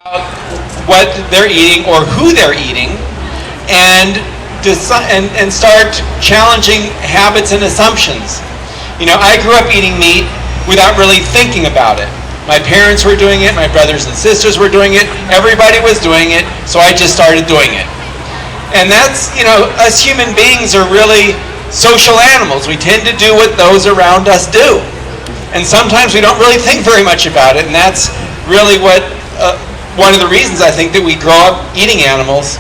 what they're eating or who they're eating, and start challenging habits and assumptions. I grew up eating meat without really thinking about it. My parents were doing it, my brothers and sisters were doing it, everybody was doing it, so I just started doing it. And that's, us human beings are really social animals. We tend to do what those around us do. And sometimes we don't really think very much about it, and that's really one of the reasons I think that we grow up eating animals.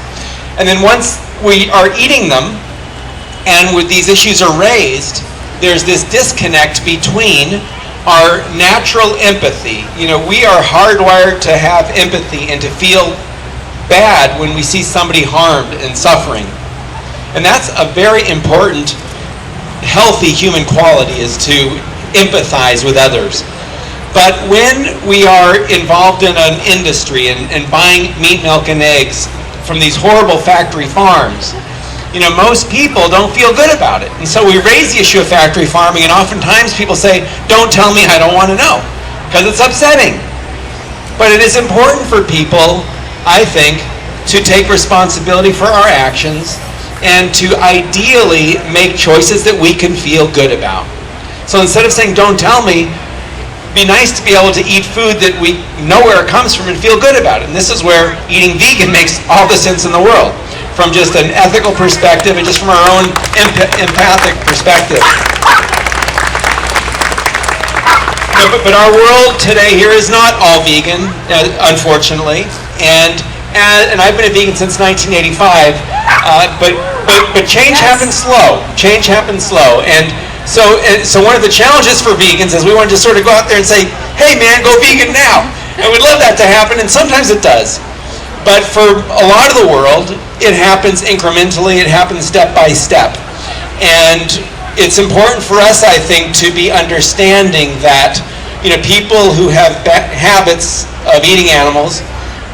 And then once we are eating them, and with these issues are raised, there's this disconnect between our natural empathy. We are hardwired to have empathy and to feel bad when we see somebody harmed and suffering. And that's a very important, healthy human quality, is to empathize with others. But when we are involved in an industry and buying meat, milk, and eggs from these horrible factory farms, most people don't feel good about it. And so we raise the issue of factory farming, and oftentimes people say, don't tell me, I don't want to know, because it's upsetting. But it is important for people, I think, to take responsibility for our actions and to ideally make choices that we can feel good about. So instead of saying, don't tell me, be nice to be able to eat food that we know where it comes from and feel good about it. And this is where eating vegan makes all the sense in the world, from just an ethical perspective and just from our own empathic perspective. But our world today here is not all vegan, unfortunatately, and I've been a vegan since 1985. But change happens slow. Change happens slow, and so one of the challenges for vegans is we want to just sort of go out there and say, hey man, go vegan now. And we'd love that to happen, and sometimes it does. But for a lot of the world, it happens incrementally, it happens step by step. And it's important for us, I think, to be understanding that people who have habits of eating animals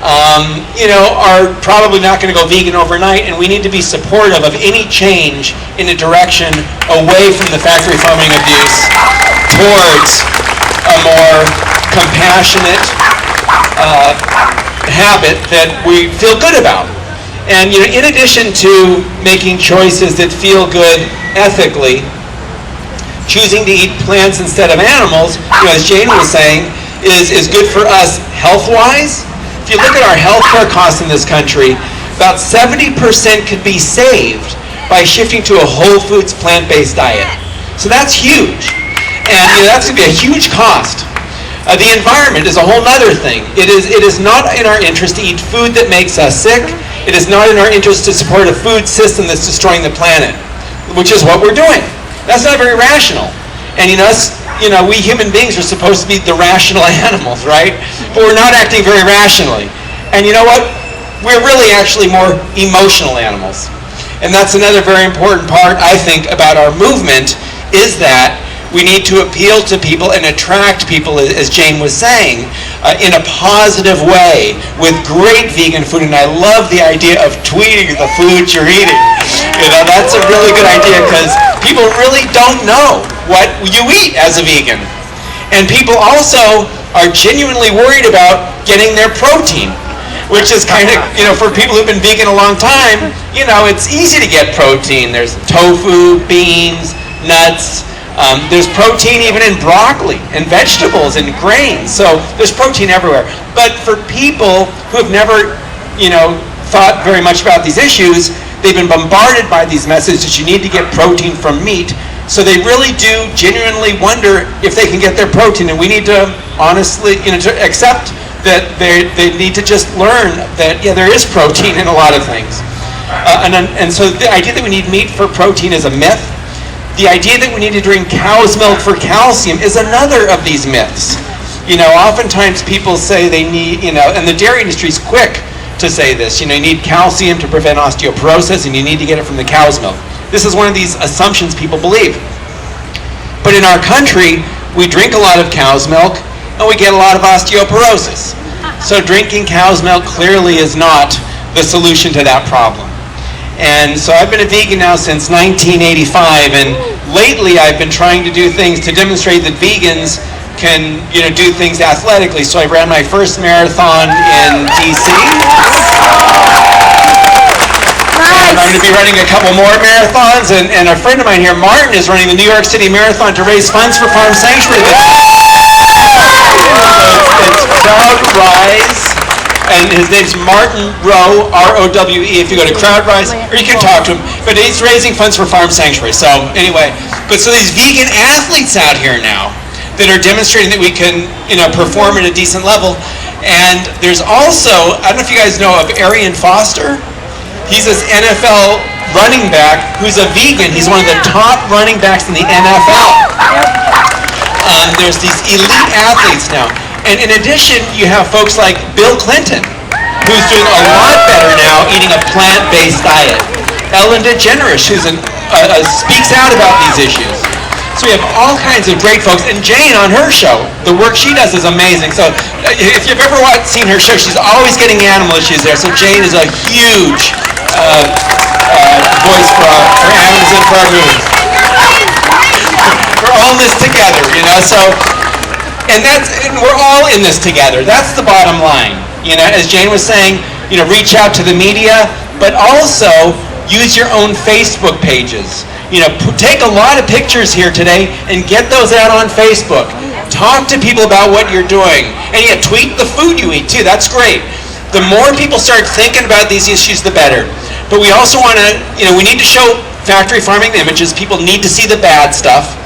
are probably not going to go vegan overnight, and we need to be supportive of any change in a direction away from the factory farming abuse towards a more compassionate habit that we feel good about. And in addition to making choices that feel good ethically, choosing to eat plants instead of animals, as Jane was saying, is good for us health-wise. If you look at our healthcare costs in this country, about 70% could be saved by shifting to a whole foods plant-based diet. So that's huge. And that's going to be a huge cost. The environment is a whole other thing. It is not in our interest to eat food that makes us sick. It is not in our interest to support a food system that's destroying the planet, which is what we're doing. That's not very rational. And we human beings are supposed to be the rational animals, right? But we're not acting very rationally. And you know what? We're really actually more emotional animals. And that's another very important part, I think, about our movement, is that we need to appeal to people and attract people, as Jane was saying, in a positive way with great vegan food. And I love the idea of tweeting the food you're eating. That's a really good idea, because people really don't know what you eat as a vegan. And people also are genuinely worried about getting their protein, which is kind of, for people who've been vegan a long time, it's easy to get protein. There's tofu, beans, nuts. There's protein even in broccoli and vegetables and grains. So there's protein everywhere. But for people who have never, thought very much about these issues, they've been bombarded by these messages that you need to get protein from meat. So they really do genuinely wonder if they can get their protein. And we need to honestly, to accept that they need to just learn that, there is protein in a lot of things. And so the idea that we need meat for protein is a myth. The idea that we need to drink cow's milk for calcium is another of these myths. Oftentimes people say they need, and the dairy industry is quick to say this, you need calcium to prevent osteoporosis, and you need to get it from the cow's milk. This is one of these assumptions people believe. But in our country, we drink a lot of cow's milk, and we get a lot of osteoporosis. So drinking cow's milk clearly is not the solution to that problem. And so I've been a vegan now since 1985, and lately I've been trying to do things to demonstrate that vegans can do things athletically. So I ran my first marathon in DC. And I'm going to be running a couple more marathons, and a friend of mine here, Martin, is running the New York City Marathon to raise funds for Farm Sanctuary. It's CrowdRise, and his name's Martin Rowe, R-O-W-E, if you go to CrowdRise, or you can talk to him, but he's raising funds for Farm Sanctuary. So anyway, but so these vegan athletes out here now that are demonstrating that we can perform at a decent level. And there's also, I don't know if you guys know of Arian Foster. He's this NFL running back who's a vegan. He's one of the top running backs in the NFL. There's these elite athletes now. And in addition, you have folks like Bill Clinton, who's doing a lot better now eating a plant-based diet. Ellen DeGeneres, who speaks out about these issues. So we have all kinds of great folks. And Jane on her show, the work she does is amazing. So if you've ever seen her show, she's always getting animal issues there. So Jane is a huge voice for animals and for our movement. We're all in this together, so, and we're all in this together. That's the bottom line. As Jane was saying, reach out to the media, but also use your own Facebook pages. Take a lot of pictures here today and get those out on Facebook. Talk to people about what you're doing. And tweet the food you eat too. That's great. The more people start thinking about these issues, the better. But we also want to, we need to show factory farming images. People need to see the bad stuff.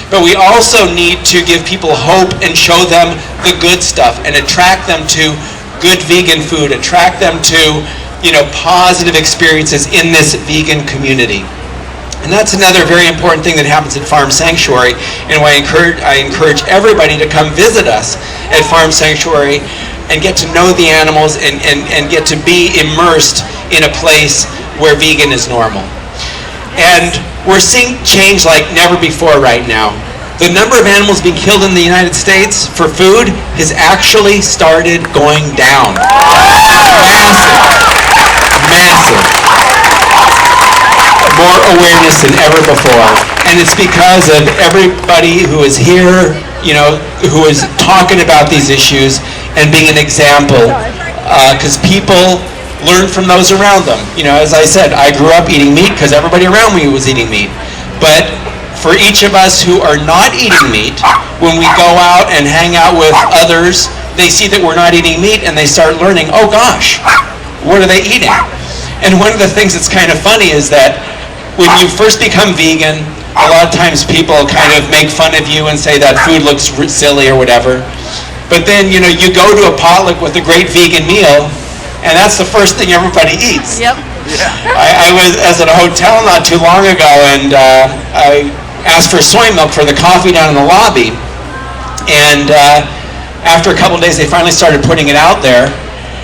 But we also need to give people hope and show them the good stuff and attract them to good vegan food, attract them to, positive experiences in this vegan community. And that's another very important thing that happens at Farm Sanctuary, and why I encourage everybody to come visit us at Farm Sanctuary and get to know the animals and get to be immersed in a place where vegan is normal. And we're seeing change like never before right now. The number of animals being killed in the United States for food has actually started going down. Massive. More awareness than ever before. And it's because of everybody who is here, who is talking about these issues and being an example, because people learn from those around them. As I said, I grew up eating meat because everybody around me was eating meat. But for each of us who are not eating meat, when we go out and hang out with others, they see that we're not eating meat and they start learning, oh gosh, what are they eating? And one of the things that's kind of funny is that when you first become vegan, a lot of times people kind of make fun of you and say that food looks silly or whatever. But then, you go to a potluck with a great vegan meal, and that's the first thing everybody eats. Yep. I was at a hotel not too long ago, and I asked for soy milk for the coffee down in the lobby. And after a couple of days, they finally started putting it out there.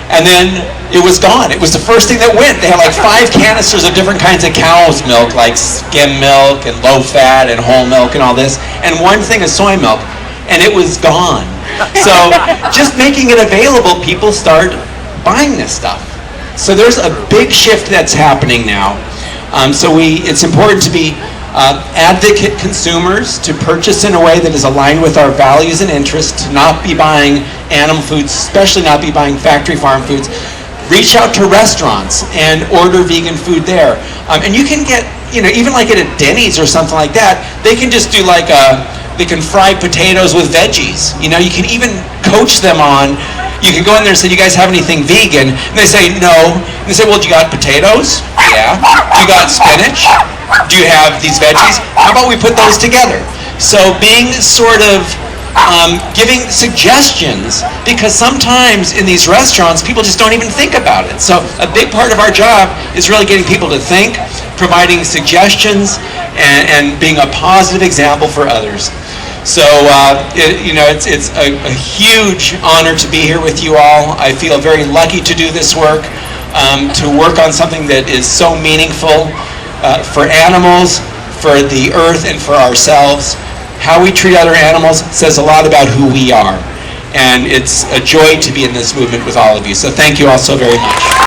And then it was gone. It was the first thing that went. They had like 5 canisters of different kinds of cow's milk, like skim milk and low fat and whole milk and all this, and one thing of soy milk, and it was gone. So just making it available, people start buying this stuff. So there's a big shift that's happening now. It's important to be advocate consumers, to purchase in a way that is aligned with our values and interests, to not be buying animal foods, especially not be buying factory farm foods. Reach out to restaurants and order vegan food there. And you can get, even like at a Denny's or something like that, they can just do they can fry potatoes with veggies. You can even coach them on, you can go in there and say, do you guys have anything vegan? And they say, no. And they say, well, do you got potatoes? Yeah. Do you got spinach? Do you have these veggies? How about we put those together? So being sort of giving suggestions, because sometimes in these restaurants, people just don't even think about it. So a big part of our job is really getting people to think, providing suggestions, and being a positive example for others. So, it's a huge honor to be here with you all. I feel very lucky to do this work, to work on something that is so meaningful for animals, for the earth, and for ourselves. How we treat other animals says a lot about who we are. And it's a joy to be in this movement with all of you. So thank you all so very much.